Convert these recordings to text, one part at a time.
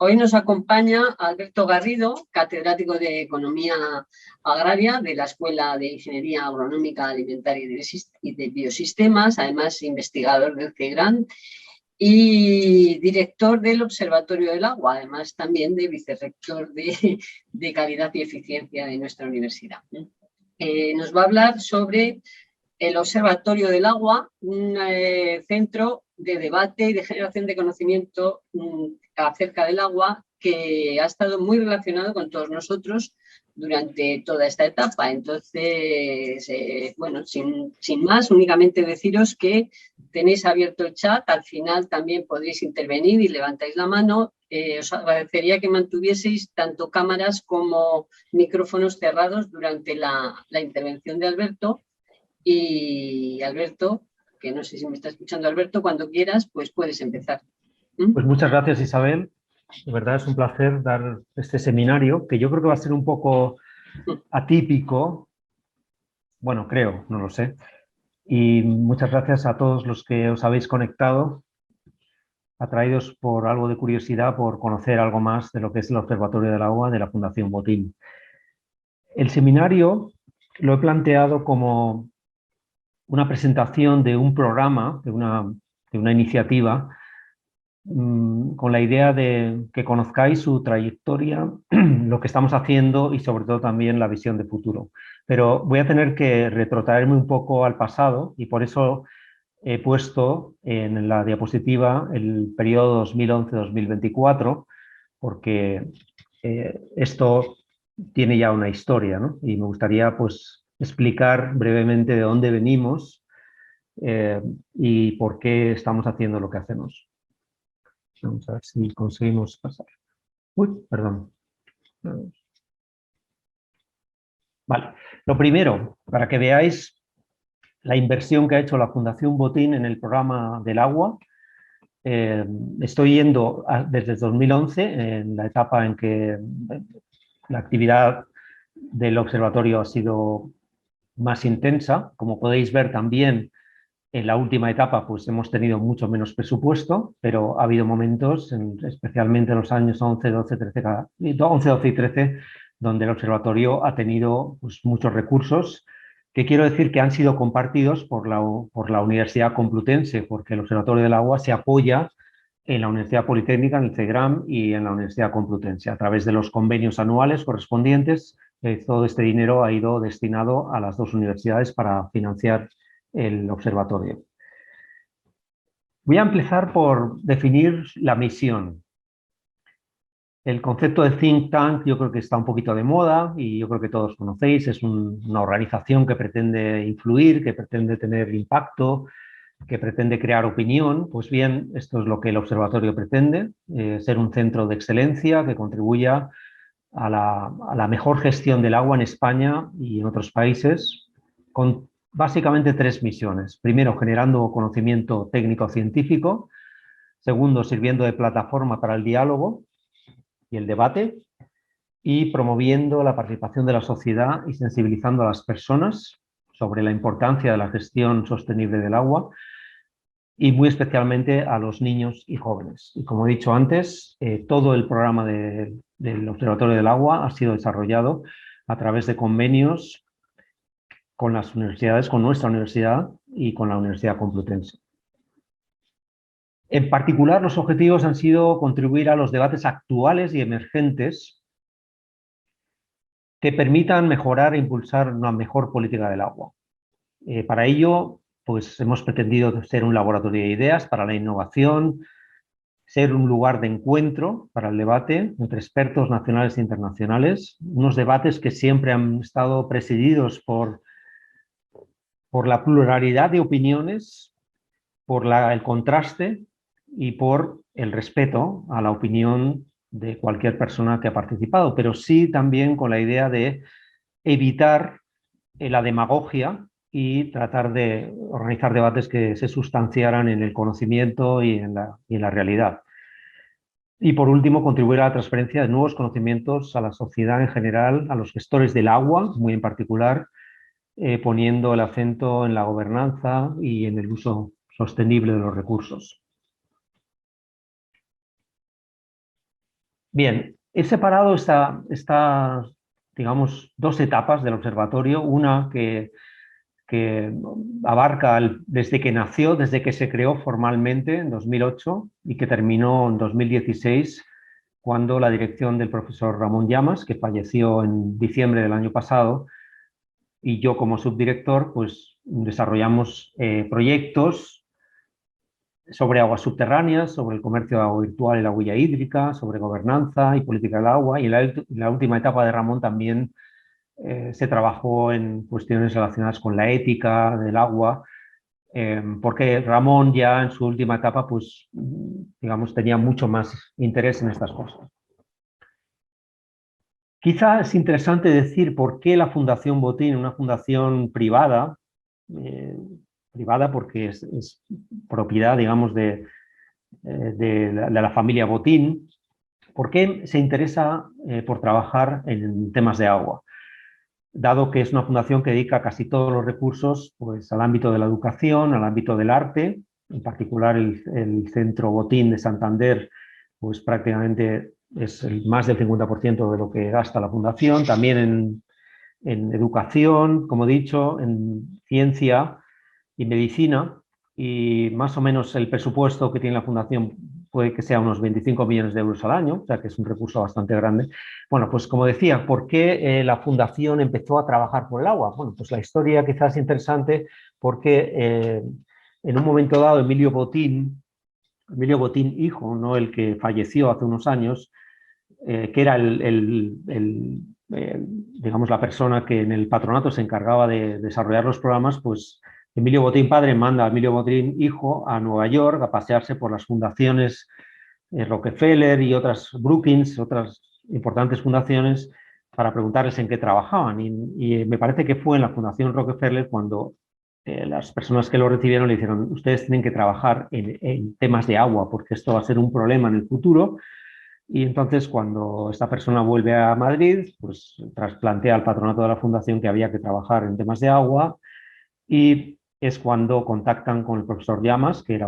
Hoy nos acompaña Alberto Garrido, catedrático de Economía Agraria de la Escuela de Ingeniería Agronómica, Alimentaria y de Biosistemas, además investigador del CEGRAN y director del Observatorio del Agua, además también de vicerrector de Calidad y Eficiencia de nuestra universidad. Nos va a hablar sobre el Observatorio del Agua, un centro de debate y de generación de conocimiento acerca del agua que ha estado muy relacionado con todos nosotros durante toda esta etapa. Entonces, bueno, sin más, únicamente deciros que tenéis abierto el chat, al final también podréis intervenir y levantáis la mano. Os agradecería que mantuvieseis tanto cámaras como micrófonos cerrados durante la intervención de Alberto. Y Alberto, que no sé si me está escuchando Alberto, cuando quieras, pues puedes empezar. Pues muchas gracias, Isabel. De verdad es un placer dar este seminario, que yo creo que va a ser un poco atípico. Bueno, creo, no lo sé. Y muchas gracias a todos los que os habéis conectado, atraídos por algo de curiosidad, por conocer algo más de lo que es el Observatorio del Agua de la Fundación Botín. El seminario lo he planteado como una presentación de un programa, de una iniciativa, con la idea de que conozcáis su trayectoria, lo que estamos haciendo y sobre todo también la visión de futuro. Pero voy a tener que retrotraerme un poco al pasado y por eso he puesto en la diapositiva el periodo 2011-2024, porque esto tiene ya una historia, ¿no? Y me gustaría pues explicar brevemente de dónde venimos y por qué estamos haciendo lo que hacemos. Vamos a ver si conseguimos pasar. Uy, perdón. Vale, lo primero, para que veáis la inversión que ha hecho la Fundación Botín en el programa del agua. Estoy yendo desde 2011, en la etapa en que la actividad del observatorio ha sido más intensa. Como podéis ver también, en la última etapa pues hemos tenido mucho menos presupuesto, pero ha habido momentos, especialmente en los años 11, 12, 13, 11, 12 y 13, donde el observatorio ha tenido pues, muchos recursos, que quiero decir que han sido compartidos por la Universidad Complutense, porque el Observatorio del Agua se apoya en la Universidad Politécnica, en el CEGRAM y en la Universidad Complutense. A través de los convenios anuales correspondientes, todo este dinero ha ido destinado a las dos universidades para financiar el observatorio. Voy a empezar por definir la misión. El concepto de think tank yo creo que está un poquito de moda y yo creo que todos conocéis. Es una organización que pretende influir, que pretende tener impacto, que pretende crear opinión. Pues bien, esto es lo que el observatorio pretende, ser un centro de excelencia que contribuya a la mejor gestión del agua en España y en otros países, con básicamente tres misiones. Primero, generando conocimiento técnico-científico. Segundo, sirviendo de plataforma para el diálogo y el debate. Y promoviendo la participación de la sociedad y sensibilizando a las personas sobre la importancia de la gestión sostenible del agua y muy especialmente a los niños y jóvenes. Y como he dicho antes, todo el programa del Observatorio del Agua ha sido desarrollado a través de convenios con las universidades, con nuestra universidad y con la Universidad Complutense. En particular, los objetivos han sido contribuir a los debates actuales y emergentes que permitan mejorar e impulsar una mejor política del agua. Para ello, pues hemos pretendido ser un laboratorio de ideas para la innovación, ser un lugar de encuentro para el debate entre expertos nacionales e internacionales, unos debates que siempre han estado presididos por la pluralidad de opiniones, por el contraste y por el respeto a la opinión de cualquier persona que ha participado, pero sí también con la idea de evitar la demagogia y tratar de organizar debates que se sustanciaran en el conocimiento y en la realidad. Y por último, contribuir a la transferencia de nuevos conocimientos a la sociedad en general, a los gestores del agua, muy en particular, poniendo el acento en la gobernanza y en el uso sostenible de los recursos. Bien, he separado estas, digamos, dos etapas del observatorio, una que abarca desde que nació, desde que se creó formalmente en 2008 y que terminó en 2016, cuando la dirección del profesor Ramón Llamas, que falleció en diciembre del año pasado, y yo como subdirector, pues desarrollamos proyectos sobre aguas subterráneas, sobre el comercio de agua virtual y la huella hídrica, sobre gobernanza y política del agua. Y en la última etapa de Ramón también se trabajó en cuestiones relacionadas con la ética del agua, porque Ramón ya en su última etapa, pues, digamos, tenía mucho más interés en estas cosas. Quizá es interesante decir por qué la Fundación Botín, una fundación privada, eh, privada porque es propiedad, digamos, de la familia Botín, ¿por qué se interesa por trabajar en temas de agua? Dado que es una fundación que dedica casi todos los recursos, pues, al ámbito de la educación, al ámbito del arte, en particular el Centro Botín de Santander, pues prácticamente es más del 50% de lo que gasta la fundación, también en educación, como he dicho, en ciencia y medicina, y más o menos el presupuesto que tiene la fundación puede que sea unos 25 millones de euros al año, o sea que es un recurso bastante grande. Bueno, pues como decía, ¿por qué la fundación empezó a trabajar por el agua? Bueno, pues la historia quizás es interesante porque en un momento dado Emilio Botín hijo, no el que falleció hace unos años, que era digamos, la persona que en el patronato se encargaba de desarrollar los programas, pues Emilio Botín padre manda a Emilio Botín hijo a Nueva York a pasearse por las fundaciones Rockefeller y otras Brookings, otras importantes fundaciones, para preguntarles en qué trabajaban. Y me parece que fue en la Fundación Rockefeller cuando las personas que lo recibieron le dijeron: ustedes tienen que trabajar en temas de agua porque esto va a ser un problema en el futuro. Y entonces, cuando esta persona vuelve a Madrid, pues plantea al patronato de la fundación que había que trabajar en temas de agua, y es cuando contactan con el profesor Llamas, que era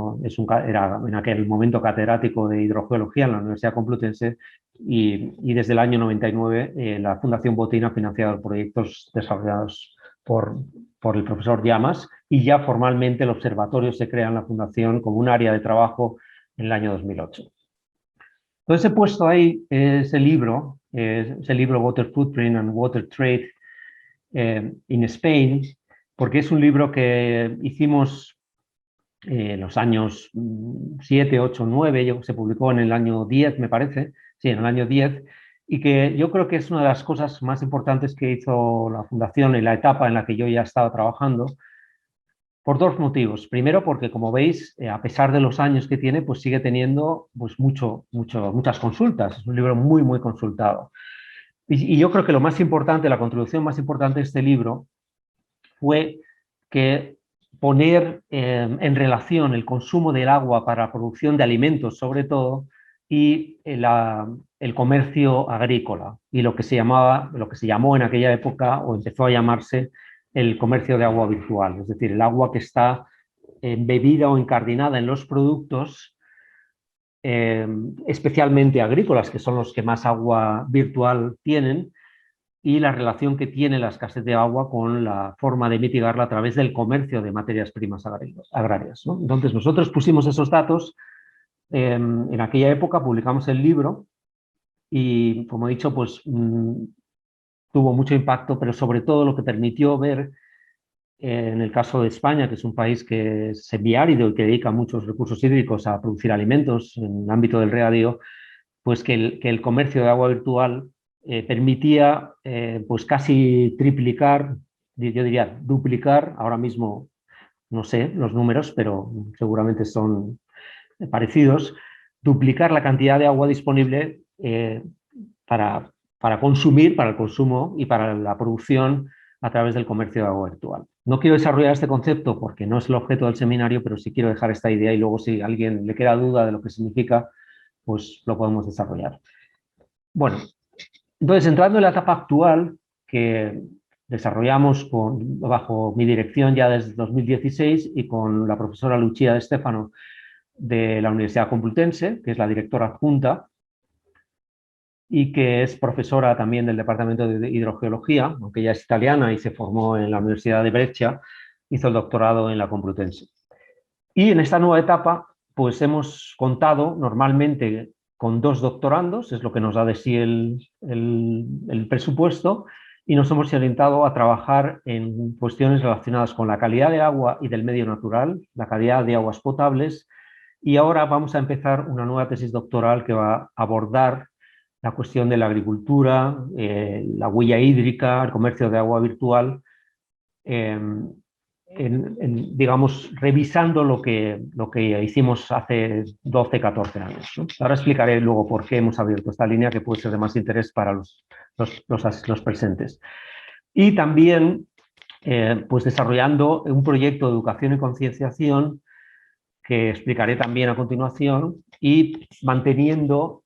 en aquel momento catedrático de hidrogeología en la Universidad Complutense, y desde el año 99 la Fundación Botín ha financiado proyectos desarrollados por el profesor Llamas, y ya formalmente el observatorio se crea en la fundación como un área de trabajo en el año 2008. Entonces he puesto ahí ese libro Water Footprint and Water Trade in Spain, porque es un libro que hicimos en los años 7, 8, 9, se publicó en el año 10, me parece, sí, en el año 10, y que yo creo que es una de las cosas más importantes que hizo la Fundación en la etapa en la que yo ya estaba trabajando, por dos motivos. Primero, porque, como veis, a pesar de los años que tiene, pues sigue teniendo pues muchas consultas. Es un libro muy, muy consultado. Y yo creo que lo más importante, la contribución más importante de este libro fue que poner en relación el consumo del agua para la producción de alimentos, sobre todo, y el comercio agrícola, y lo que se llamó en aquella época, o empezó a llamarse, el comercio de agua virtual, es decir, el agua que está embebida o incardinada en los productos, especialmente agrícolas, que son los que más agua virtual tienen, y la relación que tiene la escasez de agua con la forma de mitigarla a través del comercio de materias primas agrarias, ¿no? Entonces nosotros pusimos esos datos en aquella época, publicamos el libro y, como he dicho, pues tuvo mucho impacto, pero sobre todo lo que permitió ver, en el caso de España, que es un país que es semiárido y que dedica muchos recursos hídricos a producir alimentos en el ámbito del regadío, pues que el comercio de agua virtual permitía pues casi triplicar, yo diría duplicar, ahora mismo no sé los números, pero seguramente son parecidos, duplicar la cantidad de agua disponible para consumir, para el consumo y para la producción a través del comercio de agua virtual. No quiero desarrollar este concepto porque no es el objeto del seminario, pero sí quiero dejar esta idea, y luego, si a alguien le queda duda de lo que significa, pues lo podemos desarrollar. Bueno, entonces, entrando en la etapa actual, que desarrollamos bajo mi dirección ya desde 2016 y con la profesora Lucia De Stefano de la Universidad Complutense, que es la directora adjunta, y que es profesora también del Departamento de Hidrogeología, aunque ella es italiana y se formó en la Universidad de Brescia, hizo el doctorado en la Complutense. Y en esta nueva etapa, pues hemos contado normalmente con 2 doctorandos, es lo que nos da de sí el presupuesto, y nos hemos orientado a trabajar en cuestiones relacionadas con la calidad del agua y del medio natural, la calidad de aguas potables, y ahora vamos a empezar una nueva tesis doctoral que va a abordar la cuestión de la agricultura, la huella hídrica, el comercio de agua virtual, digamos, revisando lo que hicimos hace 12, 14 años, ¿no? Ahora explicaré luego por qué hemos abierto esta línea que puede ser de más interés para los presentes. Y también pues desarrollando un proyecto de educación y concienciación que explicaré también a continuación y manteniendo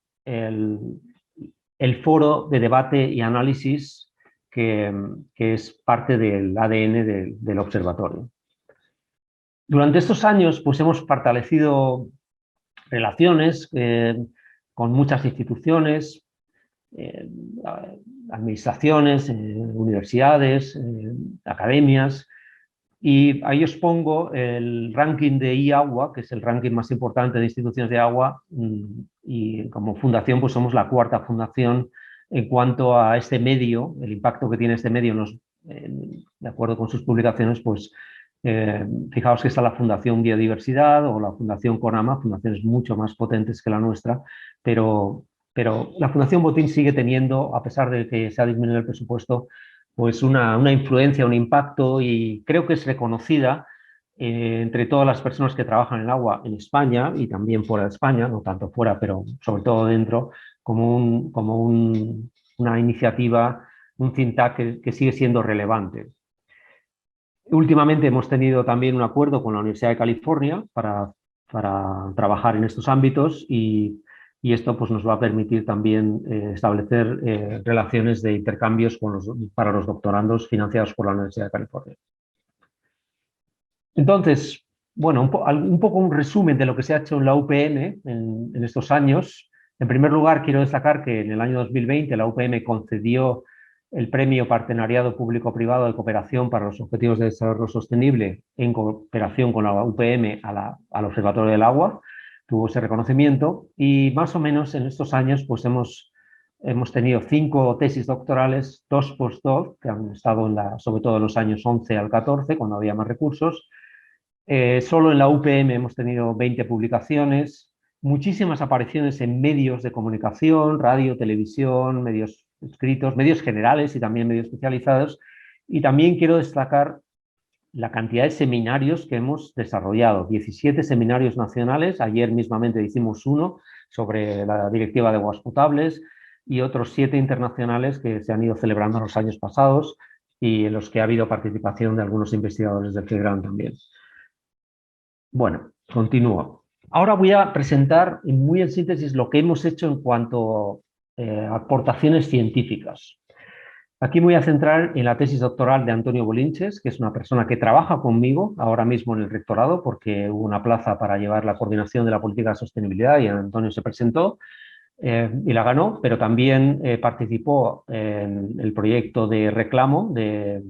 el foro de debate y análisis que es parte del ADN del observatorio. Durante estos años pues hemos fortalecido relaciones con muchas instituciones, administraciones, universidades, academias, y ahí os pongo el ranking de IAGUA, que es el ranking más importante de instituciones de agua, y como fundación pues somos la 4ª fundación en cuanto a este medio, el impacto que tiene este medio, de acuerdo con sus publicaciones, pues fijaos que está la Fundación Biodiversidad o la Fundación CONAMA, fundaciones mucho más potentes que la nuestra, pero la Fundación Botín sigue teniendo, a pesar de que se ha disminuido el presupuesto, pues una influencia, un impacto, y creo que es reconocida entre todas las personas que trabajan en el agua en España y también fuera de España, no tanto fuera, pero sobre todo dentro, como una iniciativa, un think tank que sigue siendo relevante. Últimamente hemos tenido también un acuerdo con la Universidad de California para trabajar en estos ámbitos, y esto pues, nos va a permitir también establecer relaciones de intercambios para los doctorandos financiados por la Universidad de California. Entonces, bueno, un poco un resumen de lo que se ha hecho en la UPM en estos años. En primer lugar, quiero destacar que en el año 2020 la UPM concedió el Premio Partenariado Público-Privado de Cooperación para los Objetivos de Desarrollo Sostenible en cooperación con la UPM al Observatorio del Agua. Tuvo ese reconocimiento, y más o menos en estos años pues hemos tenido 5 tesis doctorales, 2 postdoc, que han estado sobre todo en los años 11 al 14, cuando había más recursos. Solo en la UPM hemos tenido 20 publicaciones, muchísimas apariciones en medios de comunicación, radio, televisión, medios escritos, medios generales y también medios especializados. Y también quiero destacar la cantidad de seminarios que hemos desarrollado, 17 seminarios nacionales, ayer mismamente hicimos uno sobre la Directiva de Aguas Potables, y otros 7 internacionales que se han ido celebrando en los años pasados y en los que ha habido participación de algunos investigadores del CEGRAN también. Bueno, continúo. Ahora voy a presentar muy en síntesis lo que hemos hecho en cuanto a aportaciones científicas. Aquí me voy a centrar en la tesis doctoral de Antonio Bolinches, que es una persona que trabaja conmigo ahora mismo en el rectorado, porque hubo una plaza para llevar la coordinación de la política de sostenibilidad y Antonio se presentó y la ganó, pero también participó en el proyecto de reclamo que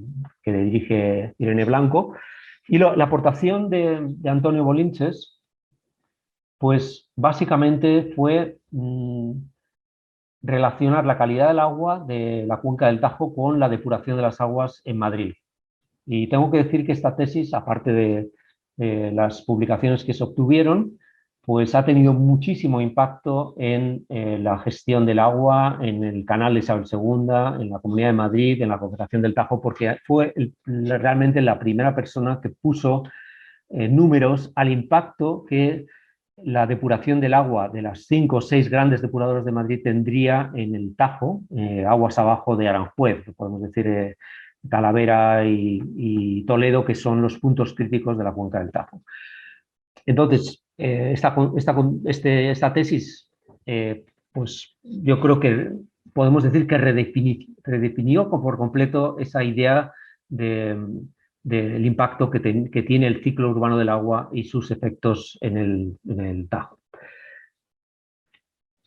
dirige Irene Blanco. Y la aportación de Antonio Bolinches, pues básicamente fue relacionar la calidad del agua de la cuenca del Tajo con la depuración de las aguas en Madrid. Y tengo que decir que esta tesis, aparte de las publicaciones que se obtuvieron, pues ha tenido muchísimo impacto en la gestión del agua, en el canal de Isabel II, en la Comunidad de Madrid, en la Confederación del Tajo, porque fue realmente la primera persona que puso números al impacto que la depuración del agua de las 5 o 6 grandes depuradoras de Madrid tendría en el Tajo, aguas abajo de Aranjuez, podemos decir Talavera y Toledo, que son los puntos críticos de la cuenca del Tajo. Entonces, esta tesis, pues yo creo que podemos decir que redefinió por completo esa idea del impacto que tiene el ciclo urbano del agua y sus efectos en el Tajo.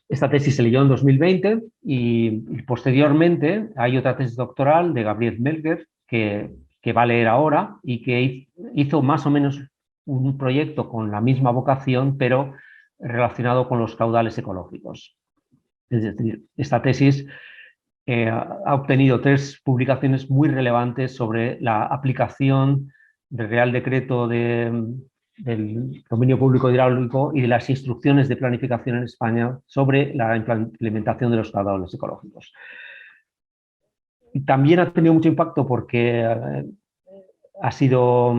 Esta tesis se leyó en 2020 y posteriormente hay otra tesis doctoral de Gabriel Melger que va a leer ahora y que hizo más o menos un proyecto con la misma vocación, pero relacionado con los caudales ecológicos. Es decir, esta tesis ha obtenido 3 publicaciones muy relevantes sobre la aplicación del Real Decreto del dominio público hidráulico y de las instrucciones de planificación en España sobre la implementación de los caudales ecológicos. Y también ha tenido mucho impacto porque ha sido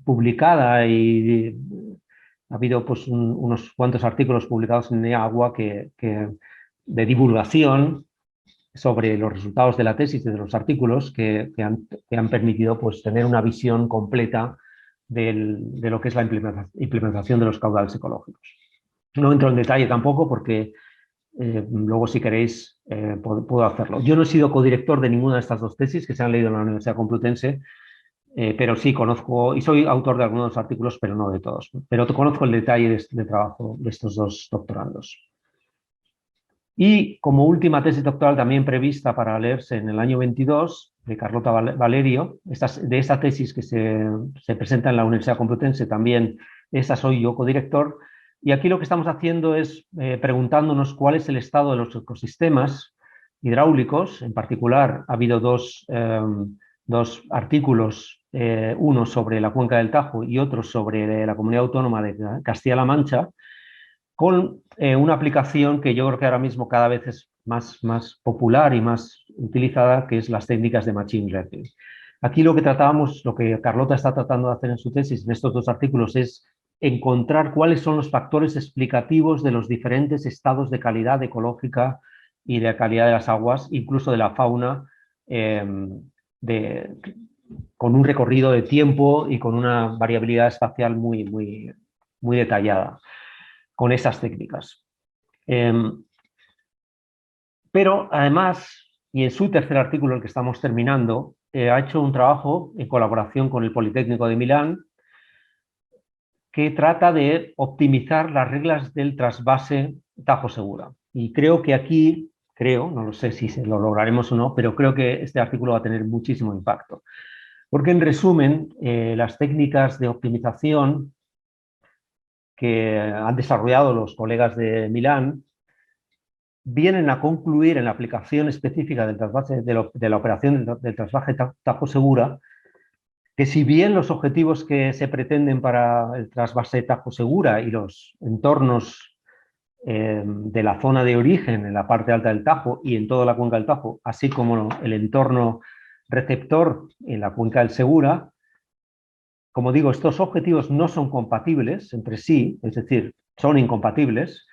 publicada y ha habido pues, unos cuantos artículos publicados en Agua de divulgación sobre los resultados de la tesis y de los artículos que han permitido pues, tener una visión completa de lo que es la implementación de los caudales ecológicos. No entro en detalle tampoco porque luego si queréis puedo hacerlo. Yo no he sido codirector de ninguna de estas 2 tesis que se han leído en la Universidad Complutense, pero sí conozco, y soy autor de algunos artículos, pero no de todos. Pero conozco el detalle de trabajo de estos 2 doctorandos. Y como última tesis doctoral también prevista para leerse en el año 22, de Carlota Valerio, de esta tesis que se presenta en la Universidad Complutense, también esa soy yo codirector, y aquí lo que estamos haciendo es preguntándonos cuál es el estado de los ecosistemas hidráulicos. En particular, ha habido dos artículos, uno sobre la cuenca del Tajo y otro sobre la comunidad autónoma de Castilla-La Mancha, con una aplicación que yo creo que ahora mismo cada vez es más popular y más utilizada, que es las técnicas de Machine Learning. Aquí lo que Carlota está tratando de hacer en su tesis, en estos 2 artículos, es encontrar cuáles son los factores explicativos de los diferentes estados de calidad ecológica y de calidad de las aguas, incluso de la fauna, con un recorrido de tiempo y con una variabilidad espacial muy detallada con esas técnicas. Pero además, y en su tercer artículo, el que estamos terminando, ha hecho un trabajo en colaboración con el Politécnico de Milán que trata de optimizar las reglas del trasvase Tajo Segura. Y creo que aquí, no lo sé si lo lograremos o no, pero creo que este artículo va a tener muchísimo impacto. Porque en resumen, las técnicas de optimización que han desarrollado los colegas de Milán vienen a concluir en la aplicación específica del trasvase, de la operación del trasvase Tajo Segura, que si bien los objetivos que se pretenden para el trasvase Tajo Segura y los entornos de la zona de origen en la parte alta del Tajo y en toda la cuenca del Tajo, así como el entorno receptor en la cuenca del Segura, como digo, estos objetivos no son compatibles entre sí, es decir, son incompatibles.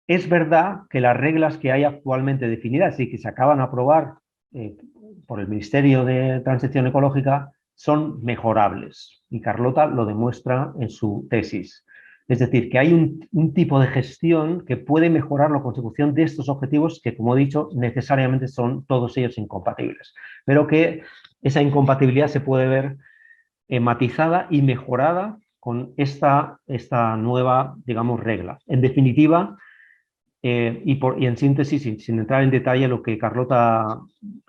Es verdad que las reglas que hay actualmente definidas y que se acaban de aprobar por el Ministerio de Transición Ecológica son mejorables. Y Carlota lo demuestra en su tesis. Es decir, que hay un tipo de gestión que puede mejorar la consecución de estos objetivos que, como he dicho, necesariamente son todos ellos incompatibles. Pero que esa incompatibilidad se puede ver matizada y mejorada con esta nueva, digamos, regla. En definitiva, y en síntesis, sin entrar en detalle, lo que Carlota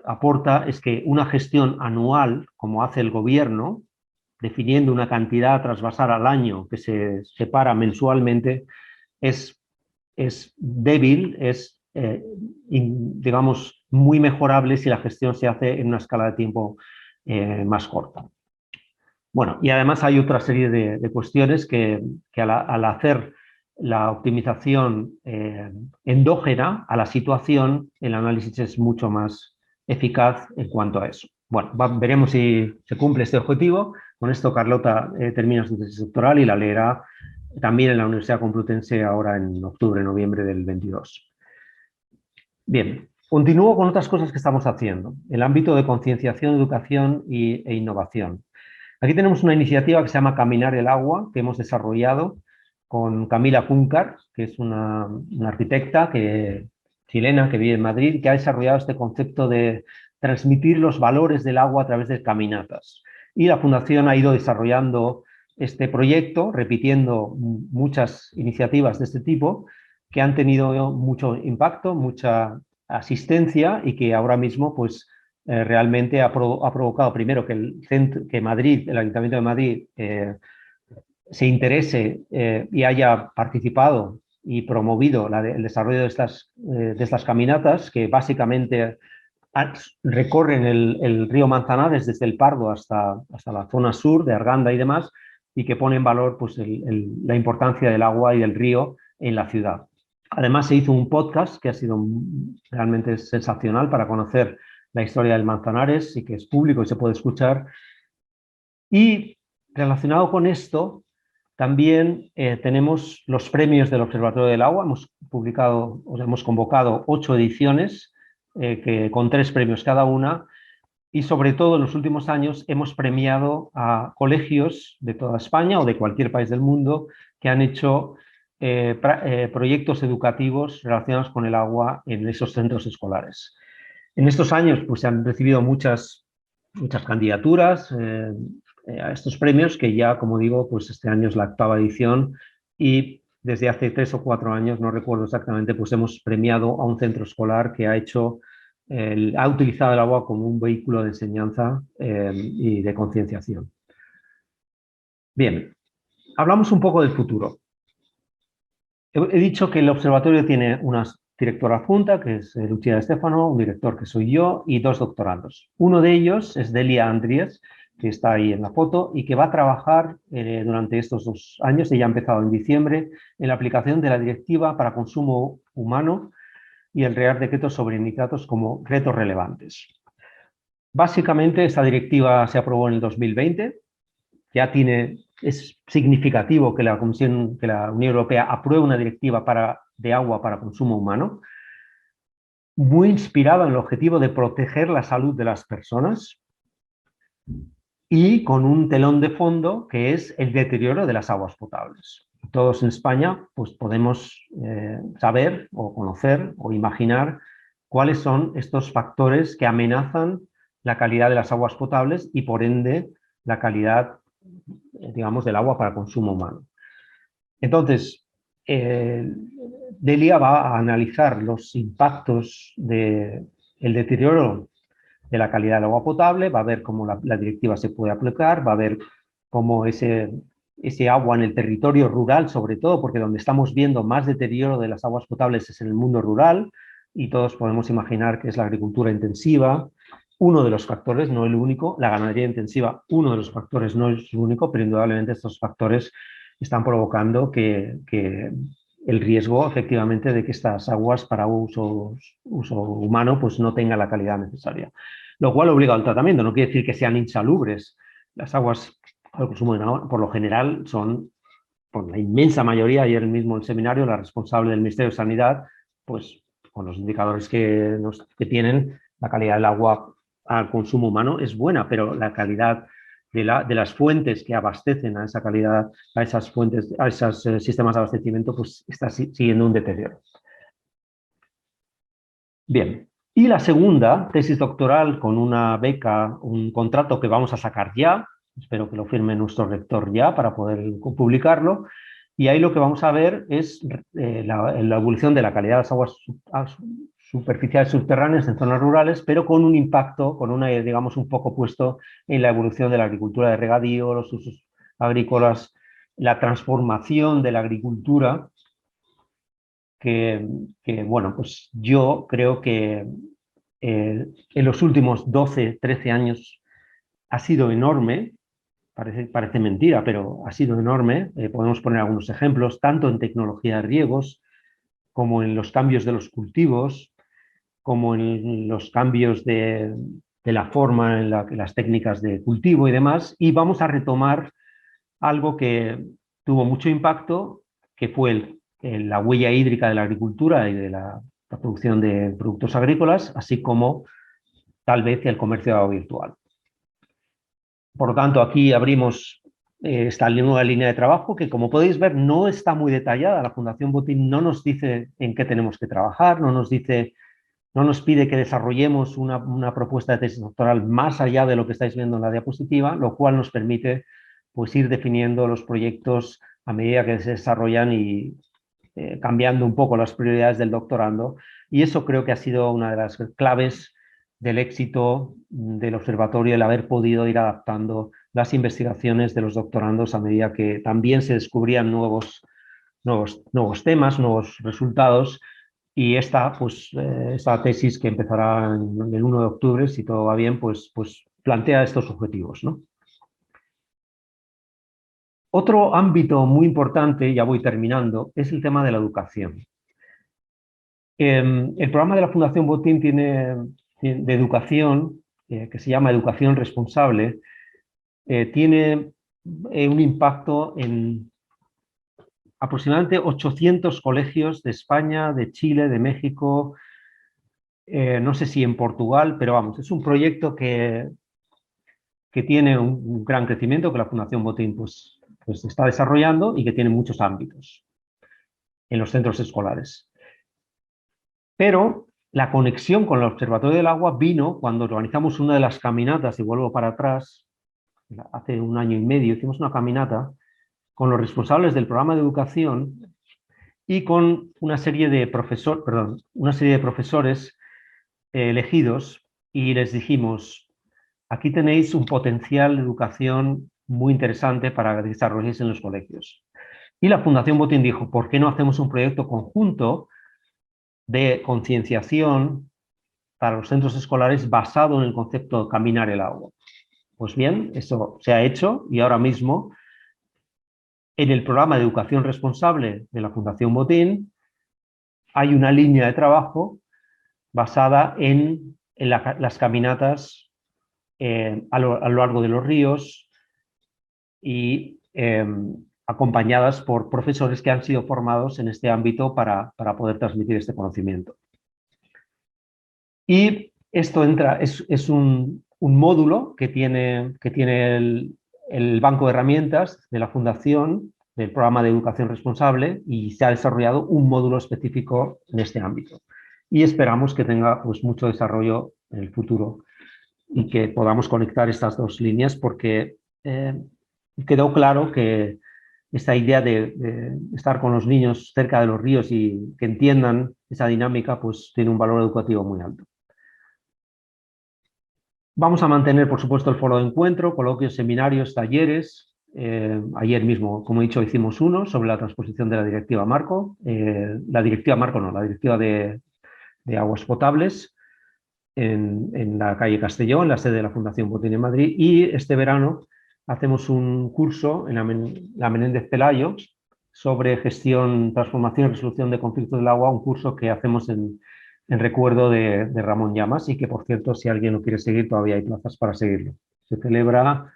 aporta es que una gestión anual, como hace el gobierno, definiendo una cantidad a trasvasar al año que se separa mensualmente, es débil, digamos, muy mejorable si la gestión se hace en una escala de tiempo más corta. Bueno, y además hay otra serie de cuestiones que al hacer la optimización endógena a la situación, el análisis es mucho más eficaz en cuanto a eso. Bueno, veremos si se cumple este objetivo. Con esto Carlota termina su tesis doctoral y la leerá también en la Universidad Complutense ahora en octubre, noviembre del 22. Bien, continúo con otras cosas que estamos haciendo. El ámbito de concienciación, educación e innovación. Aquí tenemos una iniciativa que se llama Caminar el Agua, que hemos desarrollado con Camila Cúncar, que es una arquitecta chilena que vive en Madrid y que ha desarrollado este concepto de transmitir los valores del agua a través de caminatas. Y la Fundación ha ido desarrollando este proyecto, repitiendo muchas iniciativas de este tipo, que han tenido mucho impacto, mucha asistencia y que ahora mismo pues, realmente ha provocado primero que que Madrid, el Ayuntamiento de Madrid se interese y haya participado y promovido el desarrollo de estas caminatas que básicamente recorren el río Manzanares desde el Pardo hasta la zona sur de Arganda y demás, y que pone en valor pues, la importancia del agua y del río en la ciudad. Además se hizo un podcast que ha sido realmente sensacional para conocer la historia del Manzanares y que es público y se puede escuchar. Y relacionado con esto, también tenemos los premios del Observatorio del Agua. Hemos convocado 8 ediciones con 3 premios cada una, y sobre todo en los últimos años hemos premiado a colegios de toda España o de cualquier país del mundo que han hecho proyectos educativos relacionados con el agua en esos centros escolares. En estos años pues, se han recibido muchas candidaturas a estos premios, que ya, como digo, pues este año es la 8ª edición, y desde hace 3 o 4 años, no recuerdo exactamente, pues hemos premiado a un centro escolar que ha utilizado el agua como un vehículo de enseñanza y de concienciación. Bien, hablamos un poco del futuro. He dicho que el observatorio tiene una directora adjunta, que es Lucía de Stefano, un director que soy yo, y 2 doctorandos. Uno de ellos es Delia Andries, que está ahí en la foto, y que va a trabajar durante estos 2 años, ella ha empezado en diciembre, en la aplicación de la Directiva para Consumo Humano y el Real Decreto sobre nitratos como retos relevantes. Básicamente, esta directiva se aprobó en el 2020, es significativo que la Unión Europea apruebe una directiva de agua para consumo humano, muy inspirada en el objetivo de proteger la salud de las personas y con un telón de fondo que es el deterioro de las aguas potables. Todos en España pues, podemos saber o conocer o imaginar cuáles son estos factores que amenazan la calidad de las aguas potables y, por ende, la calidad, digamos, del agua para consumo humano. Entonces, Delia va a analizar los impactos del deterioro de la calidad del agua potable, va a ver cómo la directiva se puede aplicar, va a ver cómo ese agua en el territorio rural, sobre todo, porque donde estamos viendo más deterioro de las aguas potables es en el mundo rural, y todos podemos imaginar que es la agricultura intensiva, uno de los factores, no el único, la ganadería intensiva, uno de los factores, no es el único, pero indudablemente estos factores están provocando que el riesgo, efectivamente, de que estas aguas para uso humano pues, no tengan la calidad necesaria. Lo cual obliga al tratamiento, no quiere decir que sean insalubres. Las aguas al consumo de agua, por lo general, son, por la inmensa mayoría, ayer mismo en el seminario, la responsable del Ministerio de Sanidad, pues con los indicadores que tienen, la calidad del agua al consumo humano es buena, pero la calidad de las fuentes que abastecen a esa calidad, a esas fuentes, a esos sistemas de abastecimiento, pues está siguiendo un deterioro. Bien, y la segunda tesis doctoral con una beca, un contrato que vamos a sacar ya, espero que lo firme nuestro rector ya para poder publicarlo, y ahí lo que vamos a ver es la evolución de la calidad de las aguas superficiales subterráneas en zonas rurales, pero con un impacto, digamos, un poco puesto en la evolución de la agricultura de regadío, los usos agrícolas, la transformación de la agricultura, que bueno, pues yo creo que en los últimos 12, 13 años ha sido enorme, parece mentira, pero ha sido enorme. Podemos poner algunos ejemplos, tanto en tecnología de riegos, como en los cambios de los cultivos, como en los cambios de la forma en las técnicas de cultivo y demás, y vamos a retomar algo que tuvo mucho impacto, que fue la huella hídrica de la agricultura y de la producción de productos agrícolas, así como tal vez el comercio de agua virtual. Por lo tanto, aquí abrimos esta nueva línea de trabajo que, como podéis ver, no está muy detallada. La Fundación Botín no nos dice en qué tenemos que trabajar, no nos pide que desarrollemos una propuesta de tesis doctoral más allá de lo que estáis viendo en la diapositiva, lo cual nos permite pues, ir definiendo los proyectos a medida que se desarrollan y cambiando un poco las prioridades del doctorando, y eso creo que ha sido una de las claves del éxito del observatorio, el haber podido ir adaptando las investigaciones de los doctorandos a medida que también se descubrían nuevos temas, nuevos resultados, y esta tesis que empezará en el 1 de octubre, si todo va bien, pues plantea estos objetivos, ¿no? Otro ámbito muy importante, ya voy terminando, es el tema de la educación. El programa de la Fundación Botín tiene de educación, que se llama Educación Responsable, tiene un impacto en aproximadamente 800 colegios de España, de Chile, de México, no sé si en Portugal, pero vamos, es un proyecto que tiene un gran crecimiento, que la Fundación Botín pues está desarrollando y que tiene muchos ámbitos en los centros escolares. Pero la conexión con el Observatorio del Agua vino cuando organizamos una de las caminatas, y vuelvo para atrás, hace 1 año y medio, hicimos una caminata con los responsables del programa de educación y con una serie de profesores elegidos, y les dijimos: aquí tenéis un potencial de educación muy interesante para desarrollarse en los colegios. Y la Fundación Botín dijo: ¿por qué no hacemos un proyecto conjunto de concienciación para los centros escolares basado en el concepto de caminar el agua? Pues bien, eso se ha hecho, y ahora mismo en el programa de educación responsable de la Fundación Botín hay una línea de trabajo basada en las caminatas a lo largo de los ríos, y acompañadas por profesores que han sido formados en este ámbito para poder transmitir este conocimiento. Y esto es un módulo que tiene el banco de herramientas de la Fundación, del programa de educación responsable, y se ha desarrollado un módulo específico en este ámbito. Y esperamos que tenga pues mucho desarrollo en el futuro y que podamos conectar estas dos líneas, porque quedó claro que esta idea de estar con los niños cerca de los ríos y que entiendan esa dinámica, pues tiene un valor educativo muy alto. Vamos a mantener, por supuesto, el foro de encuentro, coloquios, seminarios, talleres. Ayer mismo, como he dicho, hicimos uno sobre la transposición de la Directiva Marco. La Directiva de Aguas Potables en la calle Castelló, en la sede de la Fundación Botín en Madrid. Y este verano hacemos un curso en la Menéndez Pelayo sobre gestión, transformación y resolución de conflictos del agua, un curso que hacemos en recuerdo de Ramón Llamas, y que, por cierto, si alguien lo quiere seguir, todavía hay plazas para seguirlo. Se celebra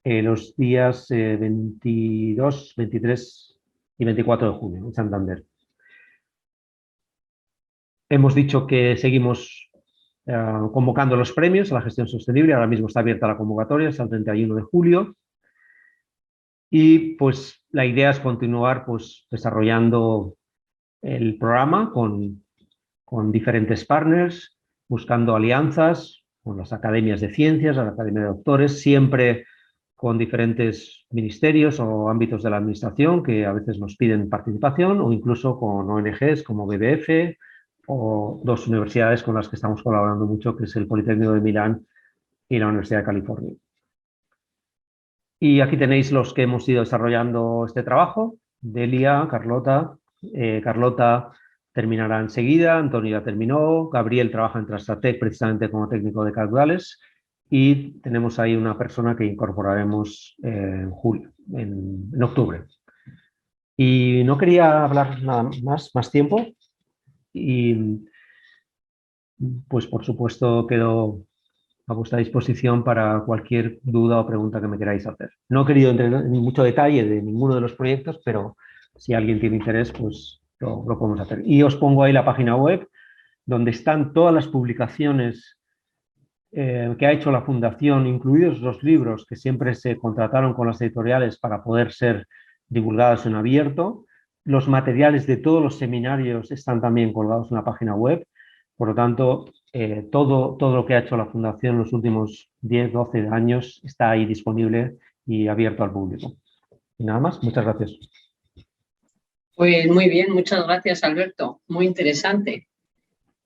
los días 22, 23 y 24 de junio en Santander. Hemos dicho que seguimos convocando los premios a la gestión sostenible. Ahora mismo está abierta la convocatoria hasta el 31 de julio. Y pues la idea es continuar pues desarrollando el programa con diferentes partners, buscando alianzas con las academias de ciencias, la Academia de Doctores, siempre con diferentes ministerios o ámbitos de la administración que a veces nos piden participación, o incluso con ONGs como BBF, o 2 universidades con las que estamos colaborando mucho, que es el Politécnico de Milán y la Universidad de California. Y aquí tenéis los que hemos ido desarrollando este trabajo: Delia, Carlota. Carlota terminará enseguida, Antonio ya terminó, Gabriel trabaja en Transatec precisamente como técnico de caudales, y tenemos ahí una persona que incorporaremos en julio, en octubre. Y no quería hablar nada más tiempo, y pues por supuesto quedo a vuestra disposición para cualquier duda o pregunta que me queráis hacer. No he querido entrar en mucho detalle de ninguno de los proyectos, pero si alguien tiene interés, pues lo podemos hacer. Y os pongo ahí la página web, donde están todas las publicaciones que ha hecho la Fundación, incluidos los libros que siempre se contrataron con las editoriales para poder ser divulgados en abierto. Los materiales de todos los seminarios están también colgados en la página web. Por lo tanto, todo lo que ha hecho la Fundación en los últimos 10, 12 años está ahí disponible y abierto al público. Y nada más, muchas gracias. Pues muy bien, muchas gracias, Alberto. Muy interesante.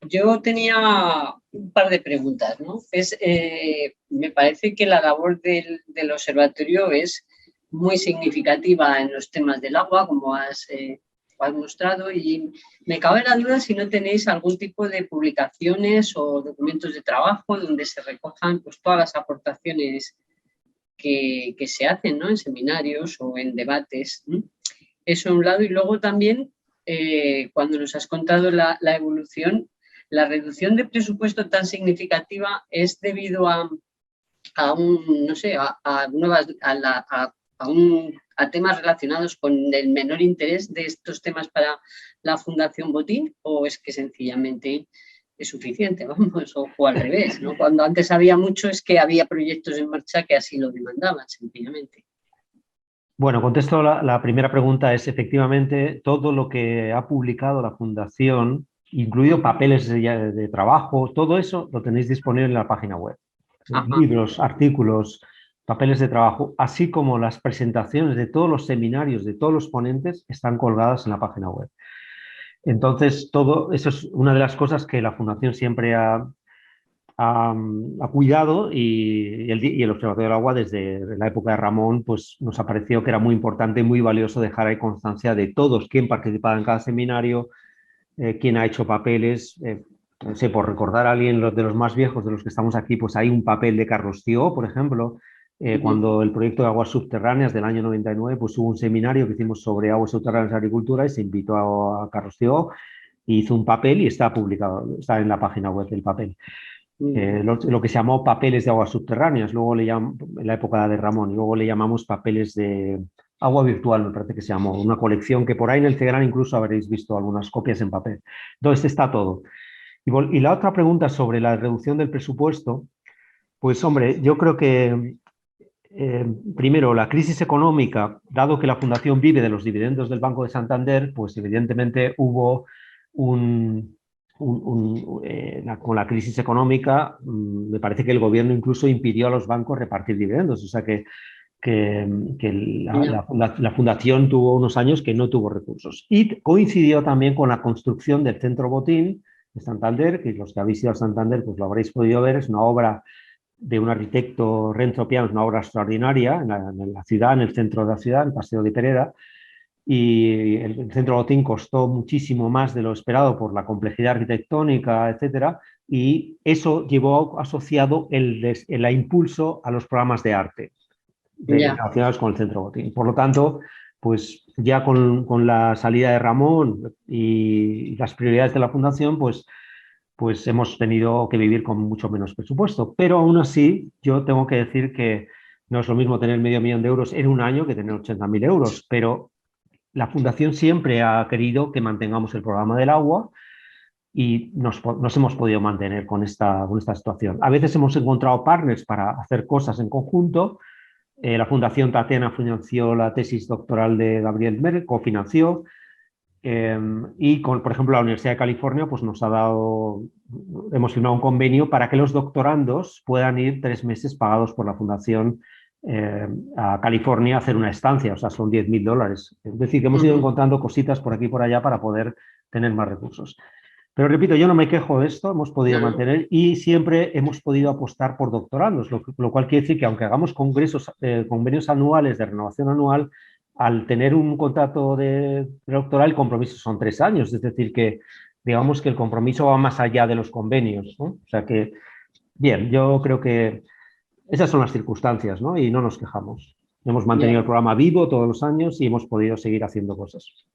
Yo tenía un par de preguntas, ¿no? Me parece que la labor del observatorio es muy significativa en los temas del agua, como has mostrado, y me cabe la duda si no tenéis algún tipo de publicaciones o documentos de trabajo donde se recojan pues, todas las aportaciones que se hacen, ¿no? En seminarios o en debates, ¿no? Eso a un lado. Y luego también, cuando nos has contado la evolución, la reducción de presupuesto tan significativa es debido a un, no sé, a nuevas, a temas relacionados con el menor interés de estos temas para la Fundación Botín, o es que sencillamente es suficiente, vamos, o al revés, ¿no? Cuando antes había mucho es que había proyectos en marcha que así lo demandaban, sencillamente. Bueno, contesto la primera pregunta. Es efectivamente todo lo que ha publicado la Fundación, incluido papeles de trabajo, todo eso lo tenéis disponible en la página web. Ajá. Libros, artículos, papeles de trabajo, así como las presentaciones de todos los seminarios, de todos los ponentes, están colgadas en la página web. Entonces, todo eso es una de las cosas que la Fundación siempre ha cuidado, y el Observatorio del Agua desde la época de Ramón pues nos ha parecido que era muy importante y muy valioso dejar ahí constancia de todos, quién participaba en cada seminario, quién ha hecho papeles. No sé, por recordar a alguien de los más viejos de los que estamos aquí, pues hay un papel de Carlos Thió, por ejemplo. Cuando el proyecto de aguas subterráneas del año 99, pues hubo un seminario que hicimos sobre aguas subterráneas y agricultura, y se invitó a Carlos Thió y hizo un papel y está publicado, está en la página web del papel. Lo que se llamó papeles de aguas subterráneas, luego en la época de Ramón, y luego le llamamos papeles de agua virtual, me parece que se llamó, una colección que por ahí en el CEGRAN incluso habréis visto algunas copias en papel. Entonces está todo. Y la otra pregunta sobre la reducción del presupuesto, pues hombre, yo creo que primero la crisis económica, dado que la Fundación vive de los dividendos del Banco de Santander, pues evidentemente hubo con la crisis económica, me parece que el gobierno incluso impidió a los bancos repartir dividendos, o sea que la Fundación tuvo unos años que no tuvo recursos. Y coincidió también con la construcción del Centro Botín de Santander, que los que habéis ido a Santander pues lo habréis podido ver, es una obra de un arquitecto, Renzo Piano, es una obra extraordinaria en la ciudad, en el centro de la ciudad, en Paseo de Pereda, y el Centro Botín costó muchísimo más de lo esperado por la complejidad arquitectónica, etcétera, y eso llevó asociado el impulso a los programas de arte Ya. relacionados con el Centro Botín. Por lo tanto, pues ya con la salida de Ramón y las prioridades de la Fundación, pues hemos tenido que vivir con mucho menos presupuesto. Pero aún así, yo tengo que decir que no es lo mismo tener medio millón de euros en un año que tener 80.000 euros, pero la Fundación siempre ha querido que mantengamos el programa del agua, y nos hemos podido mantener con esta situación. A veces hemos encontrado partners para hacer cosas en conjunto. La Fundación Tatiana financió la tesis doctoral de Gabriel Mer, cofinanció, y por ejemplo, la Universidad de California pues hemos firmado un convenio para que los doctorandos puedan ir 3 meses pagados por la Fundación a California a hacer una estancia, o sea, son $10.000. Es decir, que hemos ido encontrando cositas por aquí y por allá para poder tener más recursos. Pero repito, yo no me quejo de esto, hemos podido mantener y siempre hemos podido apostar por doctorandos, lo cual quiere decir que aunque hagamos convenios anuales de renovación anual, al tener un contrato de doctoral, el compromiso son 3 años, es decir, que digamos que el compromiso va más allá de los convenios, ¿no? O sea que, bien, yo creo que esas son las circunstancias, ¿no? Y no nos quejamos. Hemos mantenido el programa vivo todos los años y hemos podido seguir haciendo cosas.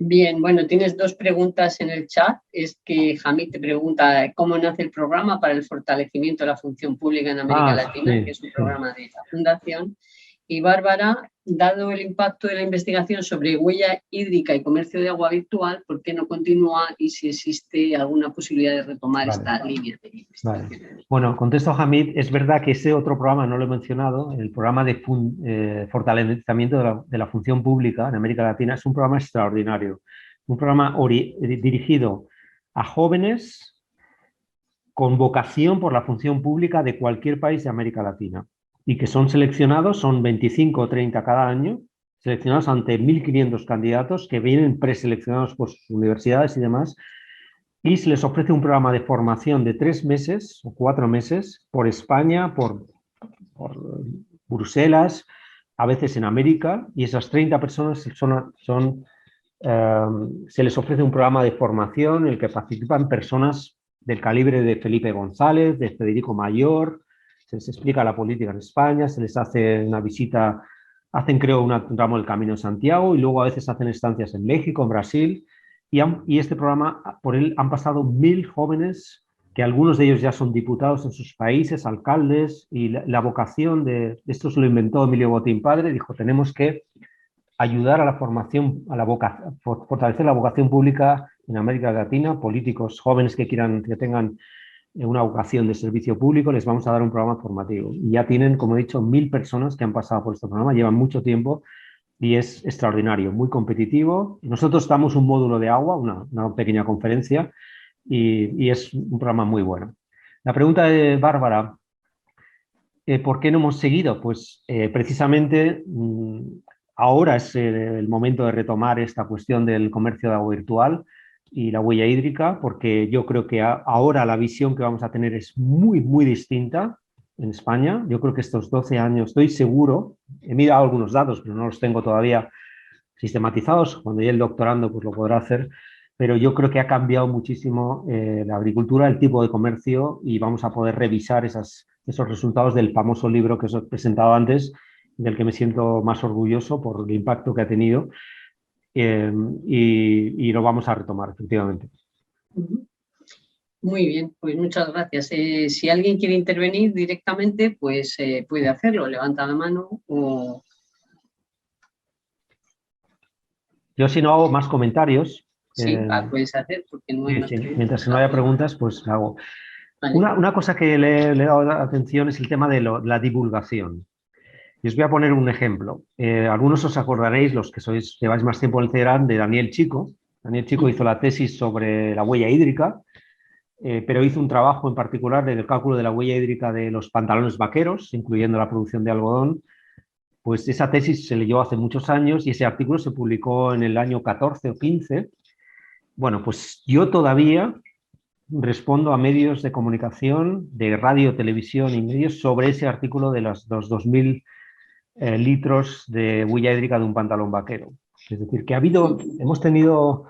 Bien, bueno, tienes 2 preguntas en el chat. Es que Hamid te pregunta cómo nace el programa para el fortalecimiento de la función pública en América Latina, sí, que es un programa de la Fundación. Y Bárbara, dado el impacto de la investigación sobre huella hídrica y comercio de agua virtual, ¿por qué no continúa y si existe alguna posibilidad de retomar esta línea de investigación? Vale. Bueno, contesto a Hamid. Es verdad que ese otro programa no lo he mencionado, el programa de fortalecimiento de la función pública en América Latina es un programa extraordinario, un programa dirigido a jóvenes con vocación por la función pública de cualquier país de América Latina y que son seleccionados, son 25 o 30 cada año, seleccionados ante 1.500 candidatos que vienen preseleccionados por sus universidades y demás, y se les ofrece un programa de formación de 3 meses o 4 meses por España, por Bruselas, a veces en América, y esas 30 personas se les ofrece un programa de formación en el que participan personas del calibre de Felipe González, de Federico Mayor, se les explica la política en España, se les hace una visita, hacen creo un tramo del Camino de Santiago y luego a veces hacen estancias en México, en Brasil, y este programa, por él han pasado 1.000 jóvenes, que algunos de ellos ya son diputados en sus países, alcaldes, y la vocación de esto se lo inventó Emilio Botín padre, dijo, tenemos que ayudar a la formación, fortalecer la vocación pública en América Latina, políticos jóvenes que tengan una vocación de servicio público, les vamos a dar un programa formativo. Y ya tienen, como he dicho, 1.000 personas que han pasado por este programa, llevan mucho tiempo y es extraordinario, muy competitivo. Nosotros damos un módulo de agua, una pequeña conferencia, y es un programa muy bueno. La pregunta de Bárbara, ¿por qué no hemos seguido? Pues precisamente ahora es el momento de retomar esta cuestión del comercio de agua virtual y la huella hídrica, porque yo creo que ahora la visión que vamos a tener es muy, muy distinta en España. Yo creo que estos 12 años, estoy seguro, he mirado algunos datos, pero no los tengo todavía sistematizados. Cuando llegue el doctorando, pues lo podrá hacer. Pero yo creo que ha cambiado muchísimo la agricultura, el tipo de comercio, y vamos a poder revisar esos resultados del famoso libro que os he presentado antes, del que me siento más orgulloso por el impacto que ha tenido, y lo vamos a retomar, efectivamente. Muy bien, pues muchas gracias. Si alguien quiere intervenir directamente, pues puede hacerlo, levanta la mano o... Yo si no hago más comentarios. Sí, puedes hacer porque no hay más preguntas. Mientras no haya preguntas, pues hago. Vale. Una cosa que le he dado atención es el tema de la divulgación. Y os voy a poner un ejemplo. Algunos os acordaréis, los que lleváis más tiempo en el CERAN, de Daniel Chico. Daniel Chico hizo la tesis sobre la huella hídrica, pero hizo un trabajo en particular del cálculo de la huella hídrica de los pantalones vaqueros, incluyendo la producción de algodón. Pues esa tesis se leyó hace muchos años y ese artículo se publicó en el año 14 o 15. Bueno, pues yo todavía respondo a medios de comunicación, de radio, televisión y medios sobre ese artículo de los 2.000 litros de huella hídrica de un pantalón vaquero. Es decir, que hemos tenido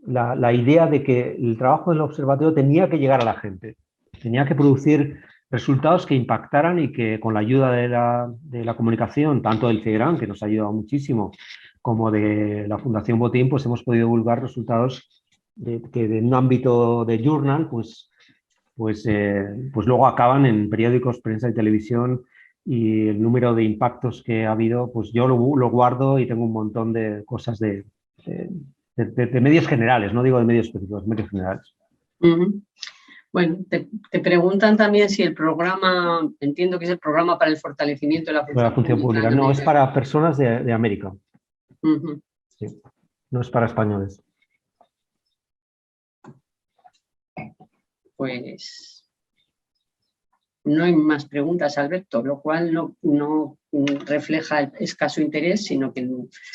la idea de que el trabajo del observatorio tenía que llegar a la gente, tenía que producir resultados que impactaran y que con la ayuda de la comunicación, tanto del CERAN, que nos ha ayudado muchísimo, como de la Fundación Botín, pues hemos podido divulgar resultados que en un ámbito de journal, pues luego acaban en periódicos, prensa y televisión, y el número de impactos que ha habido, pues yo lo guardo y tengo un montón de cosas de medios generales, no digo de medios específicos, medios generales. Bueno, te preguntan también si el programa, entiendo que es el programa para el fortalecimiento de la función pública. No, es para personas de América. Sí, no es para españoles. Pues no hay más preguntas, Alberto, lo cual no refleja el escaso interés, sino que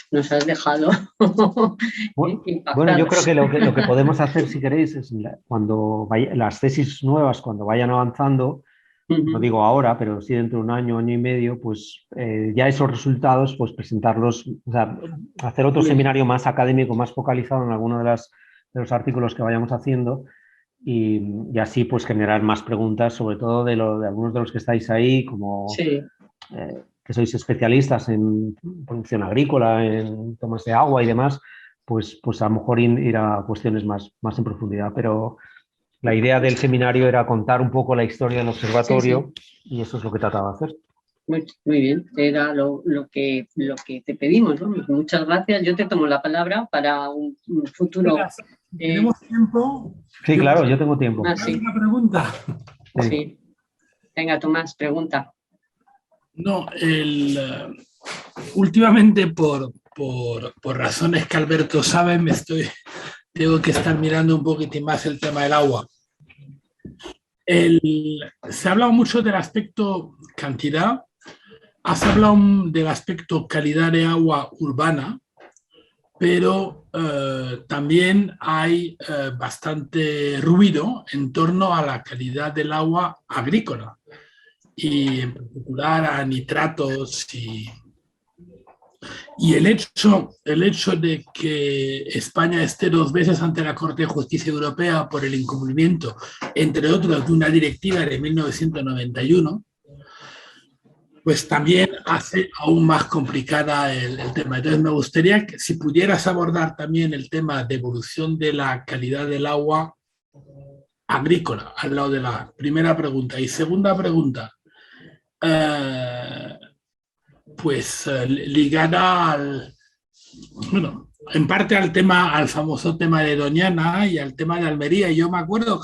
nos has dejado impactados. Bueno, yo creo que lo que podemos hacer, si queréis, es cuando las tesis nuevas, cuando vayan avanzando, no digo ahora, pero sí dentro de un año, año y medio, pues ya esos resultados, pues presentarlos, o sea, hacer otro seminario más académico, más focalizado en alguno de los artículos que vayamos haciendo, y así pues generar más preguntas, sobre todo de algunos de los que estáis ahí, como que sois especialistas en producción agrícola, en tomas de agua y demás, pues a lo mejor ir a cuestiones más en profundidad, pero la idea del seminario era contar un poco la historia del observatorio y eso es lo que trataba de hacer. Muy bien, era lo que te pedimos, ¿no? Muchas gracias. Yo te tomo la palabra para un futuro. ¿Tenemos tiempo? Sí, claro, yo tengo tiempo. ¿Una pregunta? Sí. Tenga, Tomás, pregunta. No, últimamente por razones que Alberto sabe, tengo que estar mirando un poquitín más el tema del agua. Se ha hablado mucho del aspecto cantidad, Has hablado del aspecto calidad de agua urbana, pero también hay bastante ruido en torno a la calidad del agua agrícola y en particular a nitratos y el hecho de que España esté 2 veces ante la Corte de Justicia Europea por el incumplimiento, entre otros, de una directiva de 1991, pues también hace aún más complicada el tema. Entonces me gustaría que si pudieras abordar también el tema de evolución de la calidad del agua agrícola, al lado de la primera pregunta. Y segunda pregunta, ligada bueno, en parte al famoso tema de Doñana y al tema de Almería. Y yo me acuerdo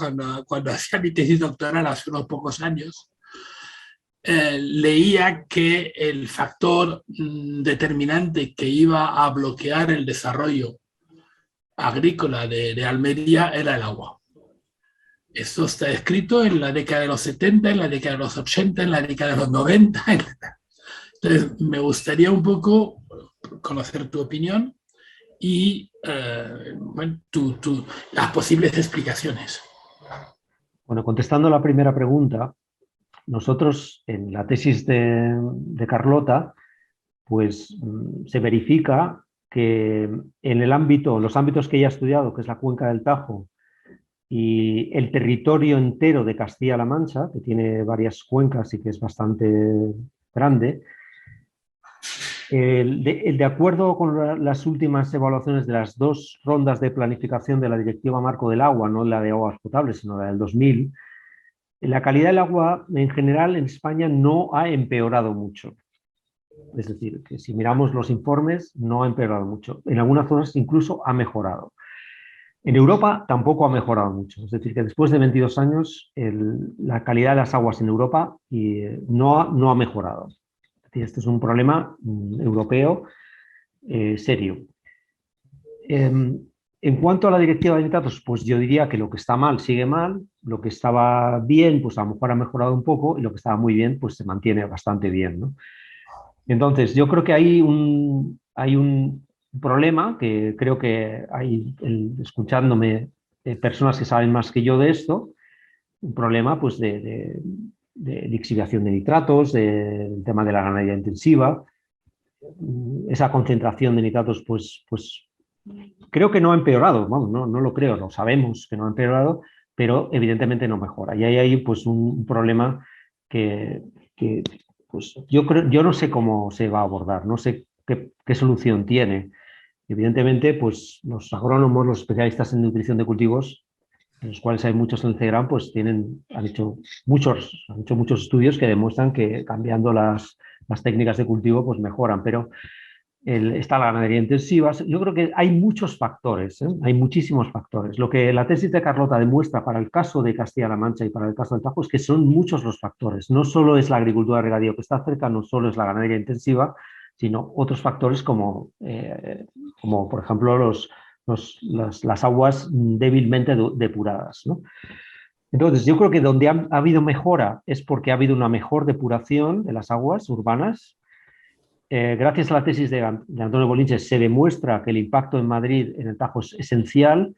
cuando hacía mi tesis doctoral hace unos pocos años, leía que el factor determinante que iba a bloquear el desarrollo agrícola de Almería era el agua. Esto está escrito en la década de los 70, en la década de los 80, en la década de los 90. Entonces, me gustaría un poco conocer tu opinión y bueno, las posibles explicaciones. Bueno, contestando a la primera pregunta, nosotros en la tesis de Carlota, pues se verifica que en los ámbitos que ella ha estudiado, que es la cuenca del Tajo y el territorio entero de Castilla-La Mancha, que tiene varias cuencas y que es bastante grande, de acuerdo con las últimas evaluaciones de las 2 rondas de planificación de la Directiva Marco del Agua, no la de aguas potables, sino la del 2000, la calidad del agua en general en España no ha empeorado mucho. Es decir, que si miramos los informes, no ha empeorado mucho. En algunas zonas incluso ha mejorado. En Europa tampoco ha mejorado mucho. Es decir, que después de 22 años, la calidad de las aguas en Europa no ha mejorado. Es decir, este es un problema europeo serio. En cuanto a la directiva de nitratos, pues yo diría que lo que está mal sigue mal, lo que estaba bien, pues a lo mejor ha mejorado un poco, y lo que estaba muy bien, pues se mantiene bastante bien, ¿no? Entonces, yo creo que hay un problema que creo que hay, escuchándome, personas que saben más que yo de esto, un problema pues de lixiviación de nitratos, del tema de la ganadería intensiva, esa concentración de nitratos, pues creo que no ha empeorado, vamos, no lo creo, lo sabemos que no ha empeorado, pero evidentemente no mejora. Y ahí hay pues un problema que pues yo no sé cómo se va a abordar, no sé qué solución tiene. Evidentemente, pues los agrónomos, los especialistas en nutrición de cultivos, en los cuales hay muchos en el CEGRAM, pues han hecho muchos estudios que demuestran que cambiando las técnicas de cultivo pues mejoran, pero está la ganadería intensiva. Yo creo que hay muchos factores, hay muchísimos factores. Lo que la tesis de Carlota demuestra para el caso de Castilla-La Mancha y para el caso del Tajo es que son muchos los factores. No solo es la agricultura de regadío que está cerca, no solo es la ganadería intensiva, sino otros factores como por ejemplo, las aguas débilmente depuradas, ¿no? Entonces, yo creo que donde ha habido mejora es porque ha habido una mejor depuración de las aguas urbanas. Gracias a la tesis de Antonio Bolinches se demuestra que el impacto en Madrid, en el Tajo, es esencial,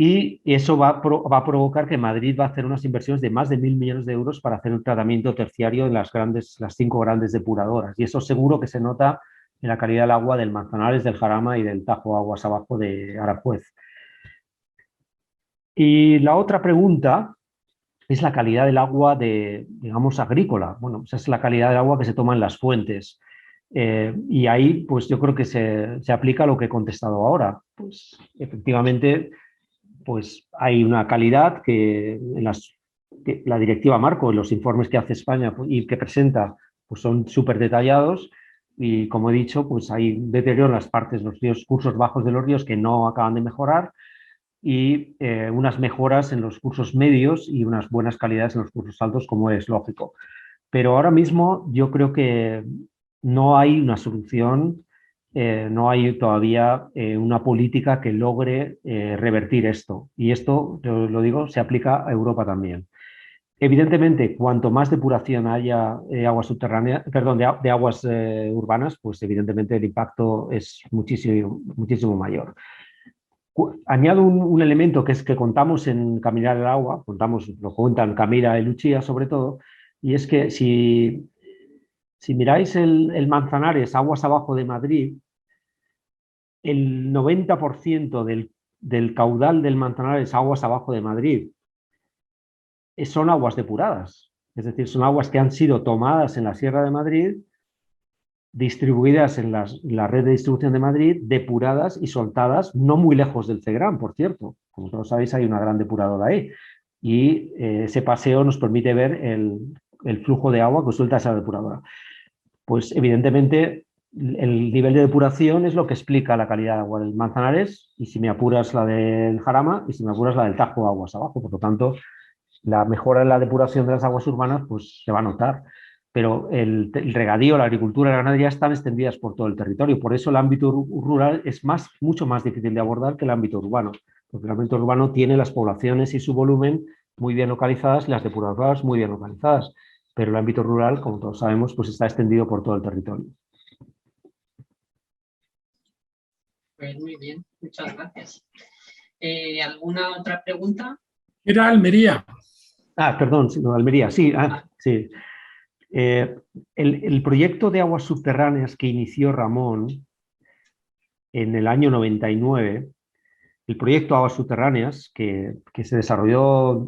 y eso va a provocar que Madrid va a hacer unas inversiones de más de 1.000 millones de euros para hacer un tratamiento terciario en las 5 grandes depuradoras. Y eso seguro que se nota en la calidad del agua del Manzanares, del Jarama y del Tajo aguas abajo de Aranjuez. Y la otra pregunta es la calidad del agua digamos, agrícola. Bueno, esa es la calidad del agua que se toma en las fuentes. Y ahí, pues yo creo que se aplica lo que he contestado ahora. Pues efectivamente, pues hay una calidad que la directiva Marco, los informes que hace España y que presenta, pues son súper detallados, y como he dicho, pues hay deterioro en las partes, los ríos, cursos bajos de los ríos que no acaban de mejorar, y unas mejoras en los cursos medios y unas buenas calidades en los cursos altos, como es lógico. Pero ahora mismo yo creo que no hay una solución, no hay todavía una política que logre revertir esto. Y esto, yo lo digo, se aplica a Europa también. Evidentemente, cuanto más depuración haya aguas subterráneas, perdón, de aguas urbanas, pues evidentemente el impacto es muchísimo, muchísimo mayor. Añado un elemento que es que contamos en Caminar el Agua, lo cuentan Camila y Lucía sobre todo, y es que si miráis el Manzanares, aguas abajo de Madrid, el 90% del caudal del Manzanares, aguas abajo de Madrid, son aguas depuradas. Es decir, son aguas que han sido tomadas en la Sierra de Madrid, distribuidas en la red de distribución de Madrid, depuradas y soltadas no muy lejos del CEGRAM, por cierto. Como todos sabéis, hay una gran depuradora ahí. Y ese paseo nos permite ver el flujo de agua que suelta esa depuradora. Pues evidentemente el nivel de depuración es lo que explica la calidad de agua del Manzanares, y si me apuras la del Jarama, y si me apuras la del Tajo aguas abajo. Por lo tanto, la mejora en la depuración de las aguas urbanas pues se va a notar, pero el regadío, la agricultura y la ganadería están extendidas por todo el territorio. Por eso el ámbito rural es mucho más difícil de abordar que el ámbito urbano, porque el ámbito urbano tiene las poblaciones y su volumen muy bien localizadas y las depuradoras muy bien localizadas, pero el ámbito rural, como todos sabemos, pues está extendido por todo el territorio. Pues muy bien, muchas gracias. ¿Alguna otra pregunta? Era Almería. Perdón, no, Almería, sí. Sí. El proyecto de aguas subterráneas que inició Ramón en el año 99, el proyecto Aguas Subterráneas, que se desarrolló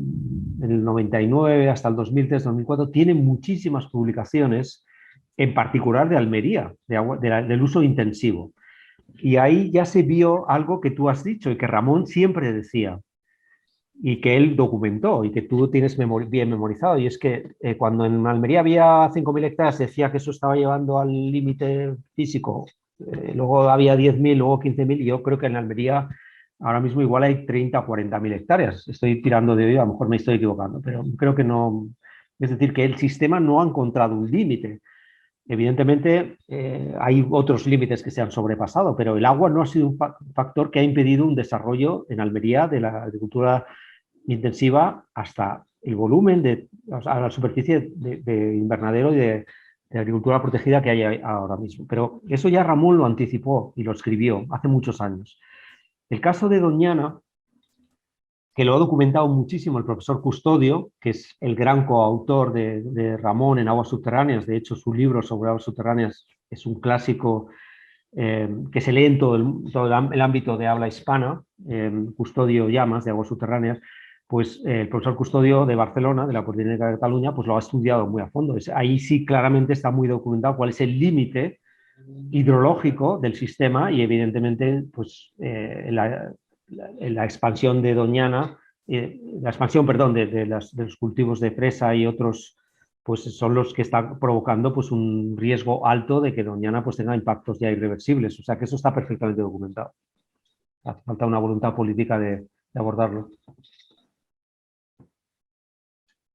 en el 99 hasta el 2003-2004, tiene muchísimas publicaciones, en particular de Almería, del uso intensivo. Y ahí ya se vio algo que tú has dicho y que Ramón siempre decía, y que él documentó y que tú tienes bien memorizado, y es que cuando en Almería había 5.000 hectáreas decía que eso estaba llevando al límite físico, luego había 10.000, luego 15.000, y yo creo que en Almería ahora mismo igual hay 30 o 40.000 hectáreas. Estoy tirando de hoy, a lo mejor me estoy equivocando, pero creo que no. Es decir, que el sistema no ha encontrado un límite. Evidentemente hay otros límites que se han sobrepasado, pero el agua no ha sido un factor que ha impedido un desarrollo en Almería de la agricultura intensiva hasta el volumen a la superficie de invernadero y de agricultura protegida que hay ahora mismo. Pero eso ya Ramón lo anticipó y lo escribió hace muchos años. El caso de Doñana, que lo ha documentado muchísimo el profesor Custodio, que es el gran coautor de Ramón en Aguas Subterráneas. De hecho, su libro sobre aguas subterráneas es un clásico que se lee en todo el ámbito de habla hispana, Custodio Llamas, de Aguas Subterráneas. Pues el profesor Custodio de Barcelona, de la Politécnica de Cataluña, pues lo ha estudiado muy a fondo. Ahí sí claramente está muy documentado cuál es el límite hidrológico del sistema, y evidentemente pues, la expansión de Doñana, la expansión, perdón, de los cultivos de fresa y otros, pues son los que están provocando pues, un riesgo alto de que Doñana pues, tenga impactos ya irreversibles. O sea que eso está perfectamente documentado. Hace falta una voluntad política de abordarlo.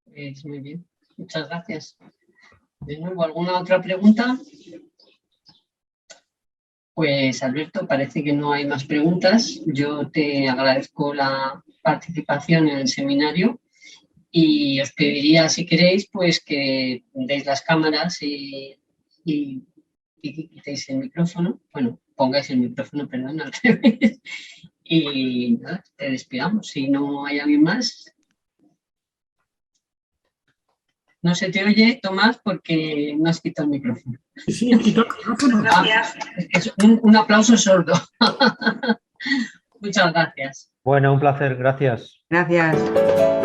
Pues muy bien, muchas gracias. De nuevo, ¿alguna otra pregunta? Pues Alberto, parece que no hay más preguntas. Yo te agradezco la participación en el seminario y os pediría, si queréis, pues que deis las cámaras y quitéis el micrófono. Bueno, pongáis el micrófono, perdón, al revés. Y nada, te despidamos. Si no hay alguien más. No se te oye, Tomás, porque no has quitado el micrófono. Sí, he quitado el micrófono. Gracias. Es un aplauso sordo. Muchas gracias. Bueno, un placer. Gracias. Gracias.